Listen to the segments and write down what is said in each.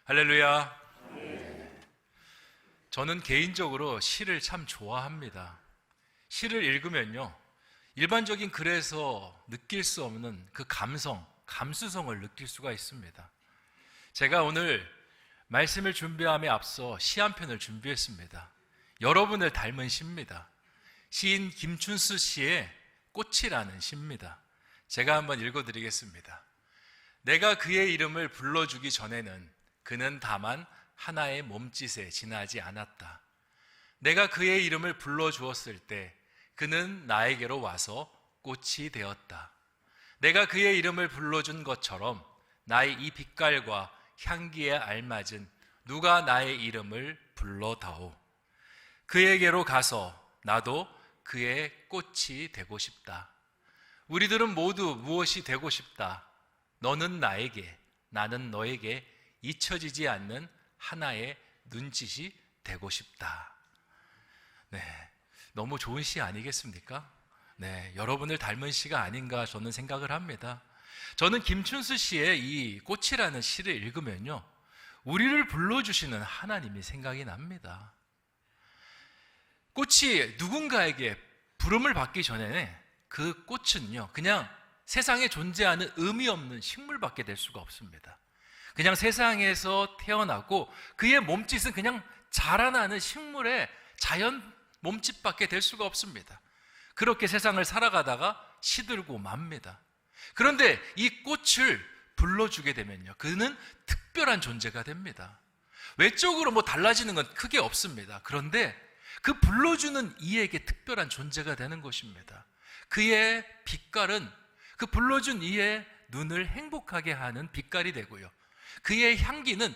할렐루야. 저는 개인적으로 시를 참 좋아합니다. 시를 읽으면요, 일반적인 글에서 느낄 수 없는 그 감수성을 느낄 수가 있습니다. 제가 오늘 말씀을 준비함에 앞서 시 한 편을 준비했습니다. 여러분을 닮은 시입니다. 시인 김춘수 씨의 꽃이라는 시입니다. 제가 한번 읽어드리겠습니다. 내가 그의 이름을 불러주기 전에는 그는 다만 하나의 몸짓에 지나지 않았다. 내가 그의 이름을 불러주었을 때 그는 나에게로 와서 꽃이 되었다. 내가 그의 이름을 불러준 것처럼 나의 이 빛깔과 향기에 알맞은 누가 나의 이름을 불러다오. 그에게로 가서 나도 그의 꽃이 되고 싶다. 우리들은 모두 무엇이 되고 싶다. 너는 나에게, 나는 너에게 잊혀지지 않는 하나의 눈짓이 되고 싶다. 네, 너무 좋은 시 아니겠습니까? 네, 여러분을 닮은 시가 아닌가 저는 생각을 합니다. 저는 김춘수 씨의 이 꽃이라는 시를 읽으면요, 우리를 불러주시는 하나님이 생각이 납니다. 꽃이 누군가에게 부름을 받기 전에 그 꽃은요, 그냥 세상에 존재하는 의미 없는 식물밖에 될 수가 없습니다. 그냥 세상에서 태어나고 그의 몸짓은 그냥 자라나는 식물의 자연 몸짓밖에 될 수가 없습니다. 그렇게 세상을 살아가다가 시들고 맙니다. 그런데 이 꽃을 불러주게 되면요, 그는 특별한 존재가 됩니다. 외적으로 뭐 달라지는 건 크게 없습니다. 그런데 그 불러주는 이에게 특별한 존재가 되는 것입니다. 그의 빛깔은 그 불러준 이의 눈을 행복하게 하는 빛깔이 되고요, 그의 향기는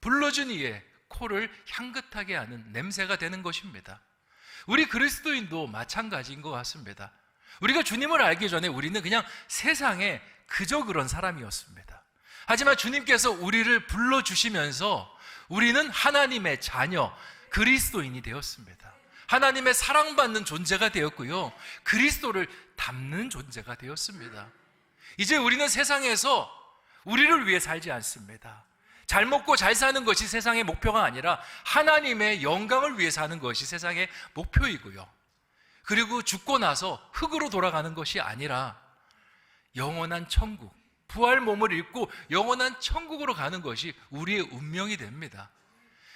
불러준 이의 코를 향긋하게 하는 냄새가 되는 것입니다. 우리 그리스도인도 마찬가지인 것 같습니다. 우리가 주님을 알기 전에 우리는 그냥 세상에 그저 그런 사람이었습니다. 하지만 주님께서 우리를 불러주시면서 우리는 하나님의 자녀, 그리스도인이 되었습니다. 하나님의 사랑받는 존재가 되었고요, 그리스도를 닮는 존재가 되었습니다. 이제 우리는 세상에서 우리를 위해 살지 않습니다. 잘 먹고 잘 사는 것이 세상의 목표가 아니라 하나님의 영광을 위해 사는 것이 세상의 목표이고요, 그리고 죽고 나서 흙으로 돌아가는 것이 아니라 영원한 천국, 부활 몸을 입고 영원한 천국으로 가는 것이 우리의 운명이 됩니다.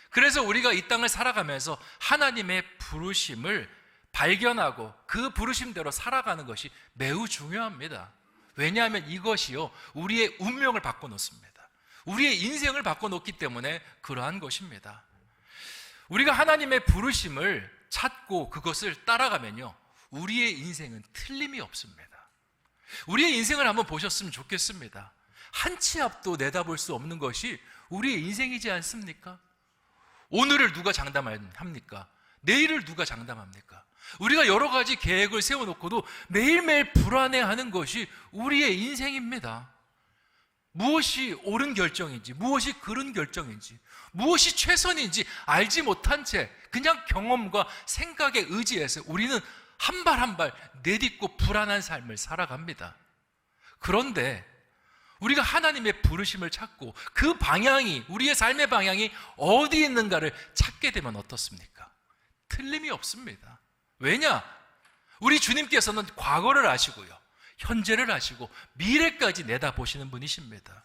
그래서 우리가 이 땅을 살아가면서 하나님의 부르심을 발견하고 그 부르심대로 살아가는 것이 매우 중요합니다. 왜냐하면 이것이요, 우리의 운명을 바꿔놓습니다. 우리의 인생을 바꿔놓기 때문에 그러한 것입니다. 우리가 하나님의 부르심을 찾고 그것을 따라가면요, 우리의 인생은 틀림이 없습니다. 우리의 인생을 한번 보셨으면 좋겠습니다. 한 치 앞도 내다볼 수 없는 것이 우리의 인생이지 않습니까? 오늘을 누가 장담합니까? 내일을 누가 장담합니까? 우리가 여러 가지 계획을 세워놓고도 매일매일 불안해하는 것이 우리의 인생입니다. 무엇이 옳은 결정인지, 무엇이 그른 결정인지, 무엇이 최선인지 알지 못한 채 그냥 경험과 생각에 의지해서 우리는 한 발 한 발 내딛고 불안한 삶을 살아갑니다. 그런데 우리가 하나님의 부르심을 찾고 그 방향이, 우리의 삶의 방향이 어디 있는가를 찾게 되면 어떻습니까? 틀림이 없습니다. 왜냐? 우리 주님께서는 과거를 아시고요, 현재를 아시고 미래까지 내다보시는 분이십니다.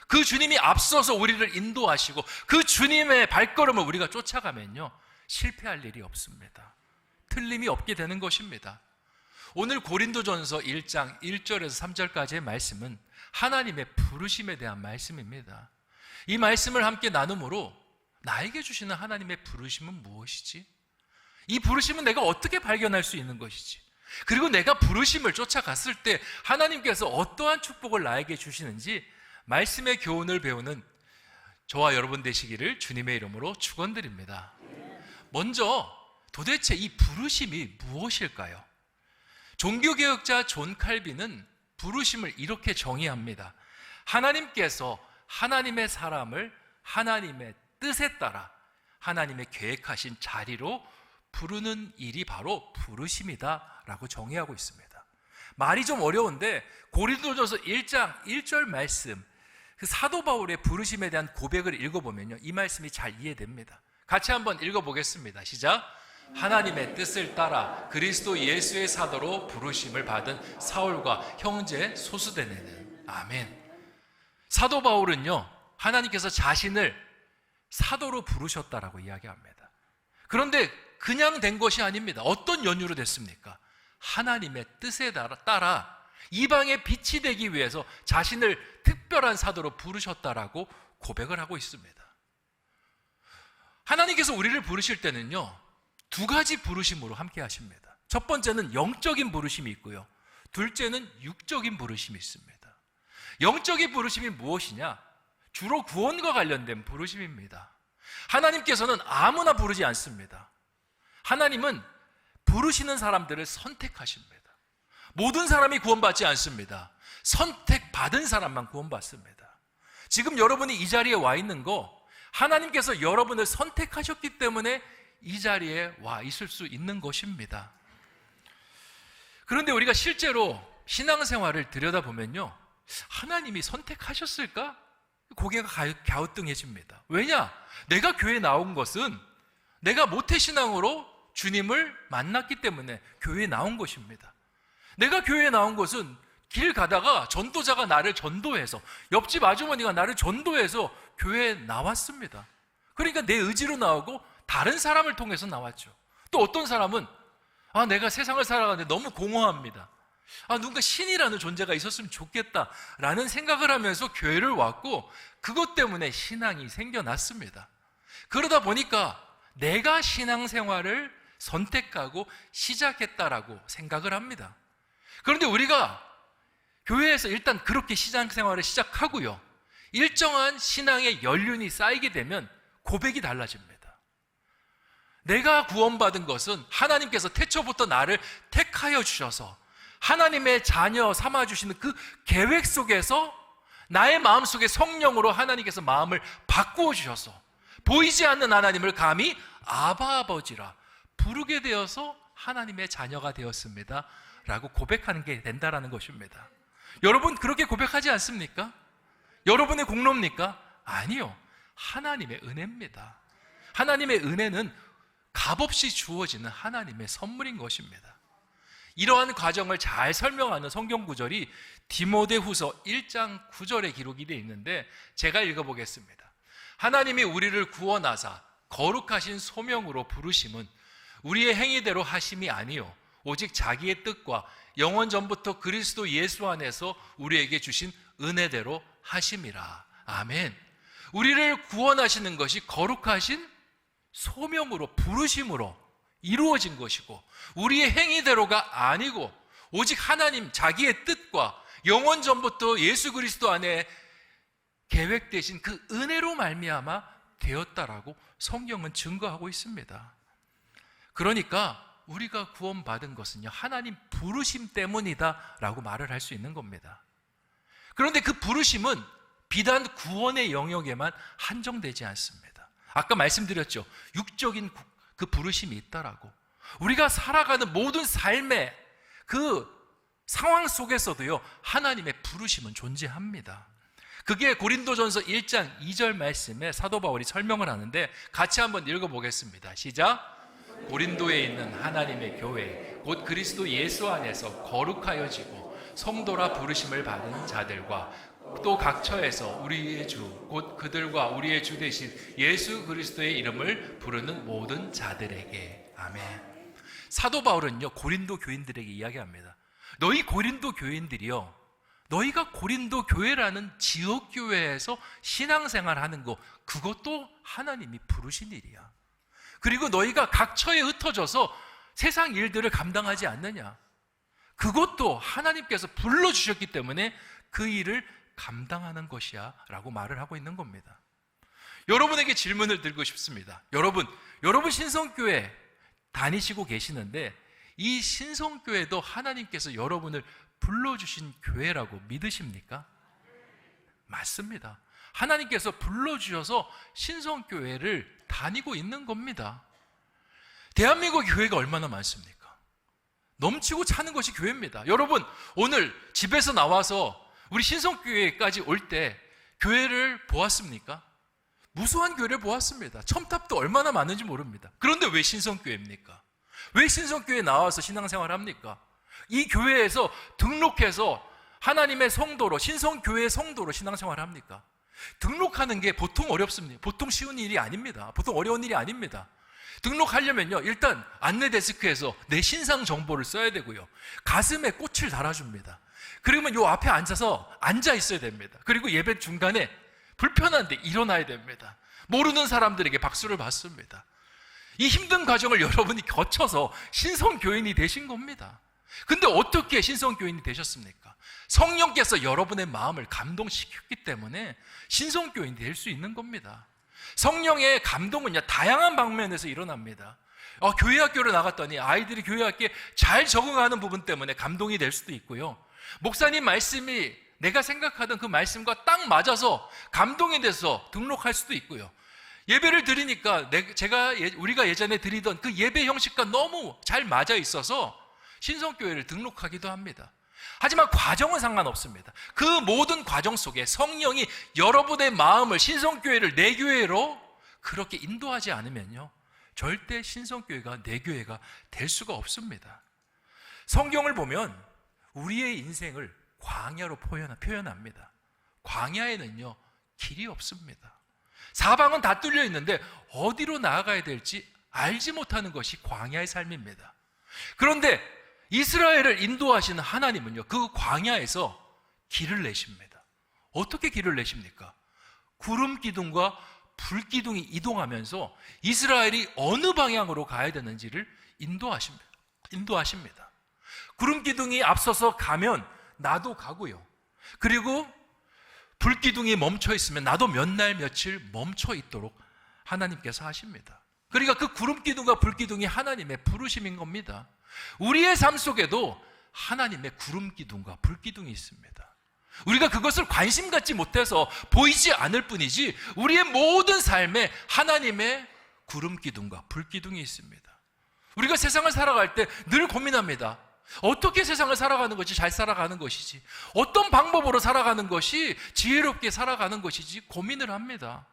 그 주님이 앞서서 우리를 인도하시고 그 주님의 발걸음을 우리가 쫓아가면요, 실패할 일이 없습니다. 틀림이 없게 되는 것입니다. 오늘 고린도전서 1장 1절에서 3절까지의 말씀은 하나님의 부르심에 대한 말씀입니다. 이 말씀을 함께 나눔으로 나에게 주시는 하나님의 부르심은 무엇이지? 이 부르심은 내가 어떻게 발견할 수 있는 것이지? 그리고 내가 부르심을 쫓아갔을 때 하나님께서 어떠한 축복을 나에게 주시는지 말씀의 교훈을 배우는 저와 여러분 되시기를 주님의 이름으로 축원드립니다. 먼저 도대체 이 부르심이 무엇일까요? 종교개혁자 존 칼빈은 부르심을 이렇게 정의합니다. 하나님께서 하나님의 사람을 하나님의 뜻에 따라 하나님의 계획하신 자리로 부르는 일이 바로 부르심이다 라고 정의하고 있습니다. 말이 좀 어려운데 고린도전서 1장 1절 말씀, 그 사도 바울의 부르심에 대한 고백을 읽어보면요, 이 말씀이 잘 이해됩니다. 같이 한번 읽어보겠습니다. 시작. 하나님의 뜻을 따라 그리스도 예수의 사도로 부르심을 받은 사울과 형제 소수대네는. 아멘. 사도 바울은요, 하나님께서 자신을 사도로 부르셨다라고 이야기합니다. 그런데 그냥 된 것이 아닙니다. 어떤 연유로 됐습니까? 하나님의 뜻에 따라 이방의 빛이 되기 위해서 자신을 특별한 사도로 부르셨다라고 고백을 하고 있습니다. 하나님께서 우리를 부르실 때는요, 두 가지 부르심으로 함께 하십니다. 첫 번째는 영적인 부르심이 있고요, 둘째는 육적인 부르심이 있습니다. 영적인 부르심이 무엇이냐? 주로 구원과 관련된 부르심입니다. 하나님께서는 아무나 부르지 않습니다. 하나님은 부르시는 사람들을 선택하십니다. 모든 사람이 구원받지 않습니다. 선택받은 사람만 구원받습니다. 지금 여러분이 이 자리에 와 있는 거, 하나님께서 여러분을 선택하셨기 때문에 이 자리에 와 있을 수 있는 것입니다. 그런데 우리가 실제로 신앙생활을 들여다보면요, 하나님이 선택하셨을까? 고개가 갸우뚱해집니다. 왜냐? 내가 교회에 나온 것은 내가 모태신앙으로 주님을 만났기 때문에 교회에 나온 것입니다. 내가 교회에 나온 것은 길 가다가 전도자가 나를 전도해서, 옆집 아주머니가 나를 전도해서 교회에 나왔습니다. 그러니까 내 의지로 나오고 다른 사람을 통해서 나왔죠. 또 어떤 사람은 내가 세상을 살아가는데 너무 공허합니다. 누군가 신이라는 존재가 있었으면 좋겠다라는 생각을 하면서 교회를 왔고, 그것 때문에 신앙이 생겨났습니다. 그러다 보니까 내가 신앙생활을 선택하고 시작했다라고 생각을 합니다. 그런데 우리가 교회에서 일단 그렇게 신앙생활을 시작하고요, 일정한 신앙의 연륜이 쌓이게 되면 고백이 달라집니다. 내가 구원받은 것은 하나님께서 태초부터 나를 택하여 주셔서 하나님의 자녀 삼아주시는 그 계획 속에서 나의 마음속에 성령으로 하나님께서 마음을 바꾸어 주셔서 보이지 않는 하나님을 감히 아바 아버지라 부르게 되어서 하나님의 자녀가 되었습니다 라고 고백하는 게 된다라는 것입니다. 여러분 그렇게 고백하지 않습니까? 여러분의 공로입니까? 아니요, 하나님의 은혜입니다. 하나님의 은혜는 값없이 주어지는 하나님의 선물인 것입니다. 이러한 과정을 잘 설명하는 성경 구절이 디모데후서 1장 9절에 기록이 되어 있는데 제가 읽어보겠습니다. 하나님이 우리를 구원하사 거룩하신 소명으로 부르심은 우리의 행위대로 하심이 아니요 오직 자기의 뜻과 영원 전부터 그리스도 예수 안에서 우리에게 주신 은혜대로 하심이라. 아멘. 우리를 구원하시는 것이 거룩하신 소명으로, 부르심으로 이루어진 것이고, 우리의 행위대로가 아니고 오직 하나님 자기의 뜻과 영원 전부터 예수 그리스도 안에 계획되신 그 은혜로 말미암아 되었다라고 성경은 증거하고 있습니다. 그러니까 우리가 구원받은 것은요, 하나님 부르심 때문이다 라고 말을 할 수 있는 겁니다. 그런데 그 부르심은 비단 구원의 영역에만 한정되지 않습니다. 아까 말씀드렸죠, 육적인 그 부르심이 있다라고. 우리가 살아가는 모든 삶의 그 상황 속에서도요, 하나님의 부르심은 존재합니다. 그게 고린도전서 1장 2절 말씀에 사도 바울이 설명을 하는데 같이 한번 읽어보겠습니다. 시작. 고린도에 있는 하나님의 교회 곧 그리스도 예수 안에서 거룩하여지고 성도라 부르심을 받은 자들과 또 각 처에서 우리의 주 곧 그들과 우리의 주 되신 예수 그리스도의 이름을 부르는 모든 자들에게. 아멘. 사도 바울은요, 고린도 교인들에게 이야기합니다. 너희 고린도 교인들이요, 너희가 고린도 교회라는 지역 교회에서 신앙생활하는 거, 그것도 하나님이 부르신 일이야. 그리고 너희가 각 처에 흩어져서 세상 일들을 감당하지 않느냐, 그것도 하나님께서 불러주셨기 때문에 그 일을 감당하는 것이야 라고 말을 하고 있는 겁니다. 여러분에게 질문을 드리고 싶습니다. 여러분 신성교회 다니시고 계시는데 이 신성교회도 하나님께서 여러분을 불러주신 교회라고 믿으십니까? 맞습니다. 하나님께서 불러주셔서 신성교회를 다니고 있는 겁니다. 대한민국 교회가 얼마나 많습니까? 넘치고 차는 것이 교회입니다. 여러분 오늘 집에서 나와서 우리 신성교회까지 올 때 교회를 보았습니까? 무수한 교회를 보았습니다. 첨탑도 얼마나 많은지 모릅니다. 그런데 왜 신성교회입니까? 왜 신성교회에 나와서 신앙생활을 합니까? 이 교회에서 등록해서 하나님의 성도로, 신성교회의 성도로 신앙생활을 합니까? 등록하는 게 보통 어렵습니다. 보통 쉬운 일이 아닙니다. 보통 어려운 일이 아닙니다. 등록하려면요, 일단 안내 데스크에서 내 신상 정보를 써야 되고요, 가슴에 꽃을 달아줍니다. 그러면 요 앞에 앉아 있어야 됩니다. 그리고 예배 중간에 불편한데 일어나야 됩니다. 모르는 사람들에게 박수를 받습니다. 이 힘든 과정을 여러분이 거쳐서 신성교인이 되신 겁니다. 근데 어떻게 신성교인이 되셨습니까? 성령께서 여러분의 마음을 감동시켰기 때문에 신성교인이 될 수 있는 겁니다. 성령의 감동은요, 다양한 방면에서 일어납니다. 교회 학교를 나갔더니 아이들이 교회 학교에 잘 적응하는 부분 때문에 감동이 될 수도 있고요, 목사님 말씀이 내가 생각하던 그 말씀과 딱 맞아서 감동이 돼서 등록할 수도 있고요, 예배를 드리니까 우리가 예전에 드리던 그 예배 형식과 너무 잘 맞아 있어서 신성교회를 등록하기도 합니다. 하지만 과정은 상관없습니다. 그 모든 과정 속에 성령이 여러분의 마음을 신성교회를 내 교회로 그렇게 인도하지 않으면요, 절대 신성교회가 내 교회가 될 수가 없습니다. 성경을 보면 우리의 인생을 광야로 표현합니다. 광야에는요, 길이 없습니다. 사방은 다 뚫려 있는데 어디로 나아가야 될지 알지 못하는 것이 광야의 삶입니다. 그런데 이스라엘을 인도하시는 하나님은요, 그 광야에서 길을 내십니다. 어떻게 길을 내십니까? 구름 기둥과 불 기둥이 이동하면서 이스라엘이 어느 방향으로 가야 되는지를 인도하십니다. 구름 기둥이 앞서서 가면 나도 가고요, 그리고 불 기둥이 멈춰 있으면 나도 몇 날 며칠 멈춰 있도록 하나님께서 하십니다. 그러니까 그 구름 기둥과 불 기둥이 하나님의 부르심인 겁니다. 우리의 삶 속에도 하나님의 구름 기둥과 불 기둥이 있습니다. 우리가 그것을 관심 갖지 못해서 보이지 않을 뿐이지 우리의 모든 삶에 하나님의 구름 기둥과 불 기둥이 있습니다. 우리가 세상을 살아갈 때 늘 고민합니다. 어떻게 세상을 살아가는 것이 잘 살아가는 것이지, 어떤 방법으로 살아가는 것이 지혜롭게 살아가는 것이지 고민을 합니다.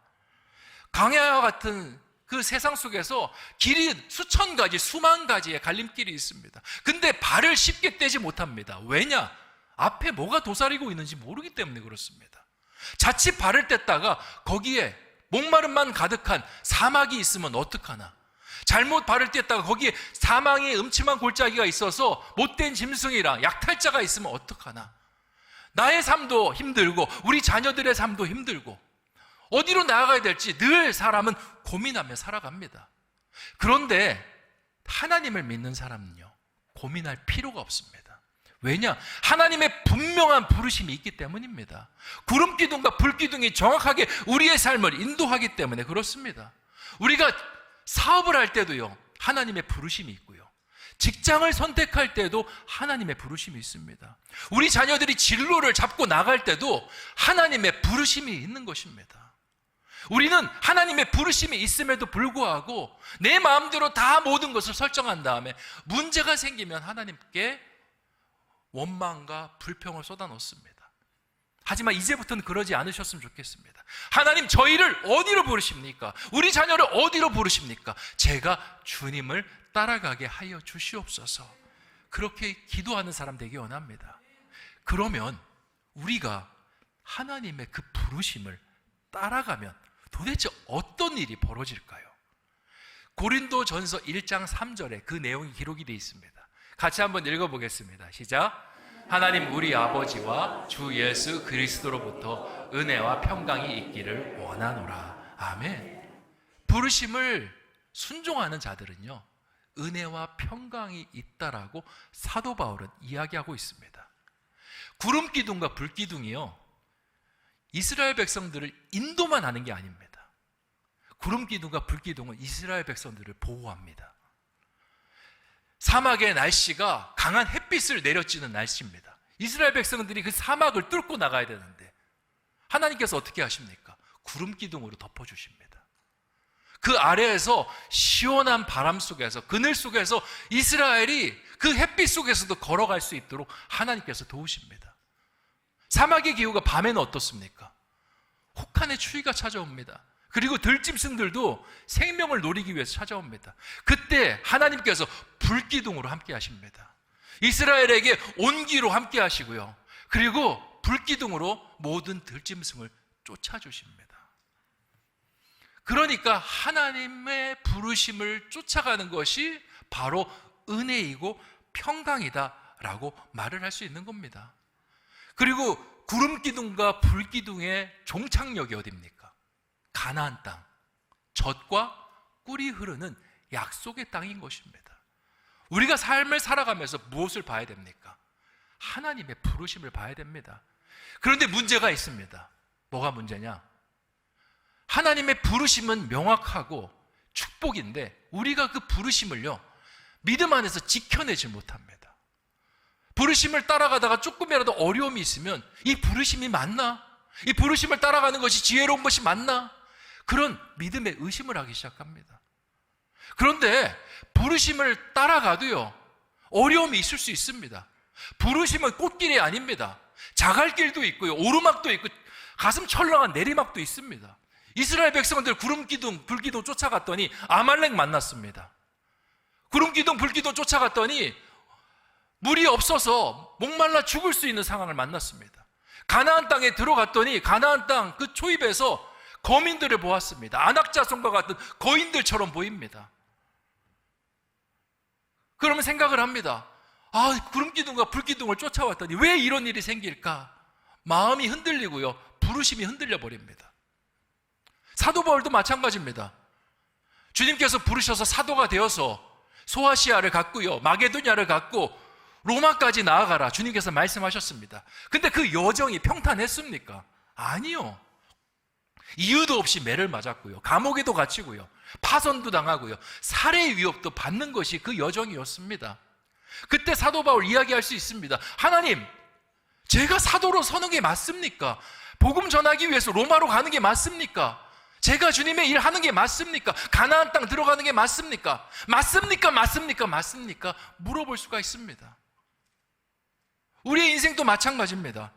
광야와 같은 그 세상 속에서 길이 수천 가지, 수만 가지의 갈림길이 있습니다. 근데 발을 쉽게 떼지 못합니다. 왜냐? 앞에 뭐가 도사리고 있는지 모르기 때문에 그렇습니다. 자칫 발을 뗐다가 거기에 목마름만 가득한 사막이 있으면 어떡하나, 잘못 발을 뗐다가 거기에 사망의 음침한 골짜기가 있어서 못된 짐승이랑 약탈자가 있으면 어떡하나, 나의 삶도 힘들고 우리 자녀들의 삶도 힘들고 어디로 나아가야 될지 늘 사람은 고민하며 살아갑니다. 그런데 하나님을 믿는 사람은요, 고민할 필요가 없습니다. 왜냐? 하나님의 분명한 부르심이 있기 때문입니다. 구름 기둥과 불 기둥이 정확하게 우리의 삶을 인도하기 때문에 그렇습니다. 우리가 사업을 할 때도요, 하나님의 부르심이 있고요, 직장을 선택할 때도 하나님의 부르심이 있습니다. 우리 자녀들이 진로를 잡고 나갈 때도 하나님의 부르심이 있는 것입니다. 우리는 하나님의 부르심이 있음에도 불구하고 내 마음대로 다 모든 것을 설정한 다음에 문제가 생기면 하나님께 원망과 불평을 쏟아놓습니다. 하지만 이제부터는 그러지 않으셨으면 좋겠습니다. 하나님, 저희를 어디로 부르십니까? 우리 자녀를 어디로 부르십니까? 제가 주님을 따라가게 하여 주시옵소서. 그렇게 기도하는 사람 되기 원합니다. 그러면 우리가 하나님의 그 부르심을 따라가면 도대체 어떤 일이 벌어질까요? 고린도전서 1장 3절에 그 내용이 기록이 되어 있습니다. 같이 한번 읽어보겠습니다. 시작. 하나님 우리 아버지와 주 예수 그리스도로부터 은혜와 평강이 있기를 원하노라. 아멘. 부르심을 순종하는 자들은요, 은혜와 평강이 있다라고 사도 바울은 이야기하고 있습니다. 구름 기둥과 불 기둥이요, 이스라엘 백성들을 인도만 하는 게 아닙니다. 구름 기둥과 불 기둥은 이스라엘 백성들을 보호합니다. 사막의 날씨가 강한 햇빛을 내려쬐는 날씨입니다. 이스라엘 백성들이 그 사막을 뚫고 나가야 되는데 하나님께서 어떻게 하십니까? 구름 기둥으로 덮어주십니다. 그 아래에서 시원한 바람 속에서, 그늘 속에서 이스라엘이 그 햇빛 속에서도 걸어갈 수 있도록 하나님께서 도우십니다. 사막의 기후가 밤에는 어떻습니까? 혹한의 추위가 찾아옵니다. 그리고 들짐승들도 생명을 노리기 위해서 찾아옵니다. 그때 하나님께서 불기둥으로 함께 하십니다. 이스라엘에게 온기로 함께 하시고요. 그리고 불기둥으로 모든 들짐승을 쫓아주십니다. 그러니까 하나님의 부르심을 쫓아가는 것이 바로 은혜이고 평강이다라고 말을 할 수 있는 겁니다. 그리고 구름기둥과 불기둥의 종착역이 어디입니까? 가나안 땅, 젖과 꿀이 흐르는 약속의 땅인 것입니다. 우리가 삶을 살아가면서 무엇을 봐야 됩니까? 하나님의 부르심을 봐야 됩니다. 그런데 문제가 있습니다. 뭐가 문제냐? 하나님의 부르심은 명확하고 축복인데 우리가 그 부르심을요, 믿음 안에서 지켜내지 못합니다. 부르심을 따라가다가 조금이라도 어려움이 있으면 이 부르심이 맞나? 이 부르심을 따라가는 것이 지혜로운 것이 맞나? 그런 믿음의 의심을 하기 시작합니다. 그런데 부르심을 따라가도요, 어려움이 있을 수 있습니다. 부르심은 꽃길이 아닙니다. 자갈길도 있고요, 오르막도 있고 가슴 철렁한 내리막도 있습니다. 이스라엘 백성들 구름기둥, 불기둥 쫓아갔더니 아말렉 만났습니다. 구름기둥, 불기둥 쫓아갔더니 물이 없어서 목말라 죽을 수 있는 상황을 만났습니다. 가나안 땅에 들어갔더니 가나안 땅 그 초입에서 거민들을 보았습니다. 안악자손과 같은 거인들처럼 보입니다. 그러면 생각을 합니다. 구름기둥과 불기둥을 쫓아왔더니 왜 이런 일이 생길까? 마음이 흔들리고요, 부르심이 흔들려 버립니다. 사도 바울도 마찬가지입니다. 주님께서 부르셔서 사도가 되어서 소아시아를 갔고요, 마게도냐를 갔고 로마까지 나아가라 주님께서 말씀하셨습니다. 근데 그 여정이 평탄했습니까? 아니요. 이유도 없이 매를 맞았고요, 감옥에도 갇히고요, 파선도 당하고요, 살해 위협도 받는 것이 그 여정이었습니다. 그때 사도 바울 이야기할 수 있습니다. 하나님, 제가 사도로 서는 게 맞습니까? 복음 전하기 위해서 로마로 가는 게 맞습니까? 제가 주님의 일 하는 게 맞습니까? 가나안 땅 들어가는 게 맞습니까? 맞습니까? 맞습니까? 맞습니까? 물어볼 수가 있습니다. 우리의 인생도 마찬가지입니다.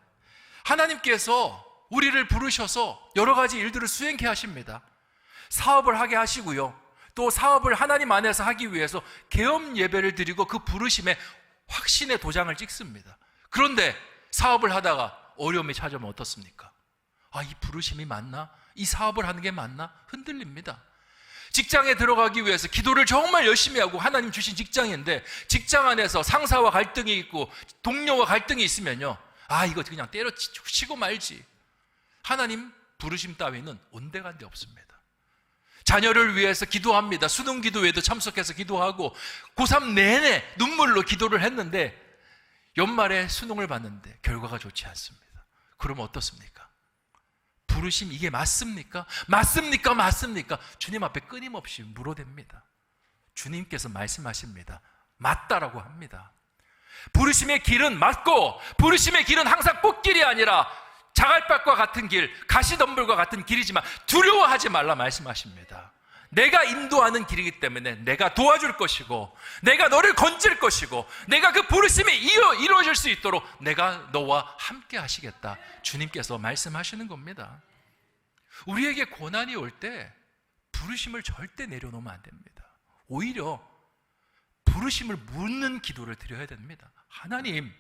하나님께서 우리를 부르셔서 여러 가지 일들을 수행케 하십니다. 사업을 하게 하시고요, 또 사업을 하나님 안에서 하기 위해서 계엄 예배를 드리고 그 부르심에 확신의 도장을 찍습니다. 그런데 사업을 하다가 어려움이 찾아오면 어떻습니까? 이 부르심이 맞나? 이 사업을 하는 게 맞나? 흔들립니다. 직장에 들어가기 위해서 기도를 정말 열심히 하고 하나님 주신 직장인데 직장 안에서 상사와 갈등이 있고 동료와 갈등이 있으면요, 이거 그냥 때려치고 말지. 하나님 부르심 따위는 온데간데 없습니다. 자녀를 위해서 기도합니다. 수능 기도회도 참석해서 기도하고 고3 내내 눈물로 기도를 했는데 연말에 수능을 봤는데 결과가 좋지 않습니다. 그러면 어떻습니까? 부르심 이게 맞습니까? 맞습니까? 맞습니까? 주님 앞에 끊임없이 물어댑니다. 주님께서 말씀하십니다. 맞다라고 합니다. 부르심의 길은 맞고 부르심의 길은 항상 꽃길이 아니라 자갈밭과 같은 길, 가시덤불과 같은 길이지만 두려워하지 말라 말씀하십니다. 내가 인도하는 길이기 때문에 내가 도와줄 것이고 내가 너를 건질 것이고 내가 그 부르심이 이루어질 수 있도록 내가 너와 함께 하시겠다, 주님께서 말씀하시는 겁니다. 우리에게 고난이 올 때 부르심을 절대 내려놓으면 안 됩니다. 오히려 부르심을 묻는 기도를 드려야 됩니다. 하나님,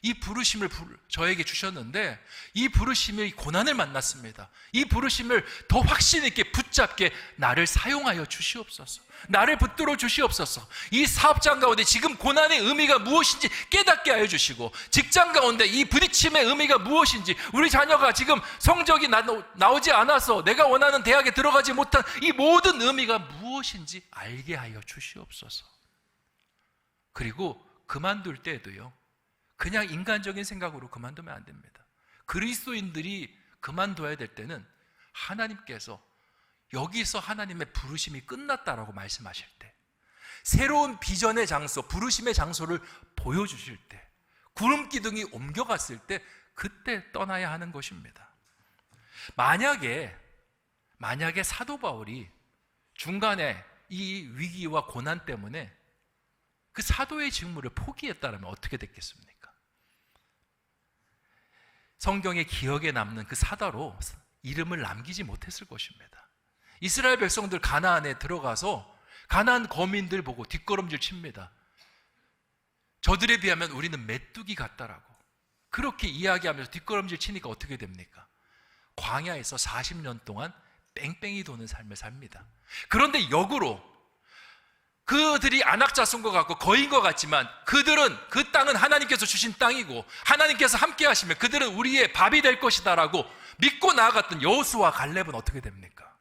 이 부르심을 저에게 주셨는데 이 부르심이 고난을 만났습니다. 이 부르심을 더 확신 있게 붙잡게 나를 사용하여 주시옵소서. 나를 붙들어 주시옵소서. 이 사업장 가운데 지금 고난의 의미가 무엇인지 깨닫게 하여 주시고, 직장 가운데 이 부딪힘의 의미가 무엇인지, 우리 자녀가 지금 성적이 나오지 않아서 내가 원하는 대학에 들어가지 못한 이 모든 의미가 무엇인지 알게 하여 주시옵소서. 그리고 그만둘 때에도요, 그냥 인간적인 생각으로 그만두면 안 됩니다. 그리스도인들이 그만둬야 될 때는 하나님께서 여기서 하나님의 부르심이 끝났다라고 말씀하실 때, 새로운 비전의 장소, 부르심의 장소를 보여주실 때, 구름기둥이 옮겨갔을 때 그때 떠나야 하는 것입니다. 만약에 사도 바울이 중간에 이 위기와 고난 때문에 그 사도의 직무를 포기했다면 어떻게 됐겠습니까? 성경의 기억에 남는 그 사도로 이름을 남기지 못했을 것입니다. 이스라엘 백성들 가나안에 들어가서 가나안 거민들 보고 뒷걸음질 칩니다. 저들에 비하면 우리는 메뚜기 같다라고 그렇게 이야기하면서 뒷걸음질 치니까 어떻게 됩니까? 광야에서 40년 동안 뺑뺑이 도는 삶을 삽니다. 그런데 역으로 그들이 안악자손과 같고 거인 것 같지만 그들은 그 땅은 하나님께서 주신 땅이고 하나님께서 함께 하시면 그들은 우리의 밥이 될 것이다라고 믿고 나아갔던 여호수아와 갈렙은 어떻게 됩니까?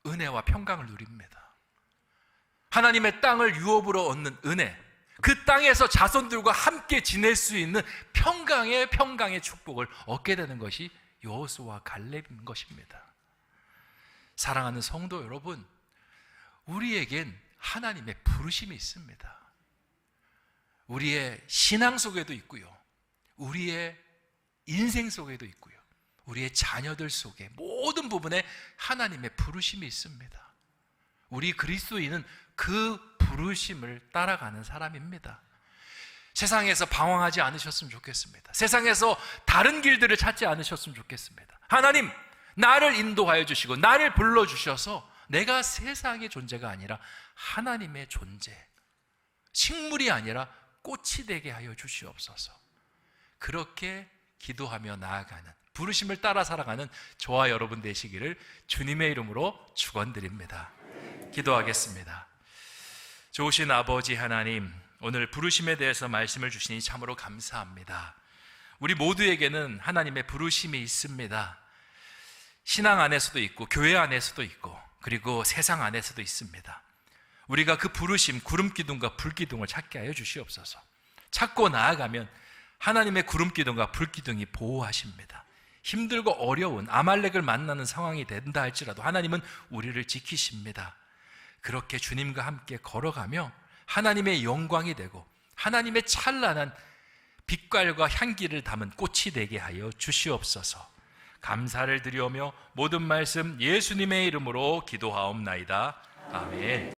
은혜와 평강을 누립니다. 하나님의 땅을 유업으로 얻는 은혜, 그 땅에서 자손들과 함께 지낼 수 있는 평강의 축복을 얻게 되는 것이 여호수아와 갈렙인 것입니다. 사랑하는 성도 여러분, 우리에겐 하나님의 부르심이 있습니다. 우리의 신앙 속에도 있고요, 우리의 인생 속에도 있고요, 우리의 자녀들 속에 모든 부분에 하나님의 부르심이 있습니다. 우리 그리스도인은 그 부르심을 따라가는 사람입니다. 세상에서 방황하지 않으셨으면 좋겠습니다. 세상에서 다른 길들을 찾지 않으셨으면 좋겠습니다. 하나님, 나를 인도하여 주시고 나를 불러주셔서 내가 세상의 존재가 아니라 하나님의 존재, 식물이 아니라 꽃이 되게 하여 주시옵소서. 그렇게 기도하며 나아가는, 부르심을 따라 살아가는 저와 여러분 되시기를 주님의 이름으로 축원드립니다. 기도하겠습니다. 좋으신 아버지 하나님, 오늘 부르심에 대해서 말씀을 주시니 참으로 감사합니다. 우리 모두에게는 하나님의 부르심이 있습니다. 신앙 안에서도 있고 교회 안에서도 있고 그리고 세상 안에서도 있습니다. 우리가 그 부르심, 구름기둥과 불기둥을 찾게 하여 주시옵소서. 찾고 나아가면 하나님의 구름기둥과 불기둥이 보호하십니다. 힘들고 어려운 아말렉을 만나는 상황이 된다 할지라도 하나님은 우리를 지키십니다. 그렇게 주님과 함께 걸어가며 하나님의 영광이 되고 하나님의 찬란한 빛깔과 향기를 담은 꽃이 되게 하여 주시옵소서. 감사를 드리오며 모든 말씀 예수님의 이름으로 기도하옵나이다. 아멘.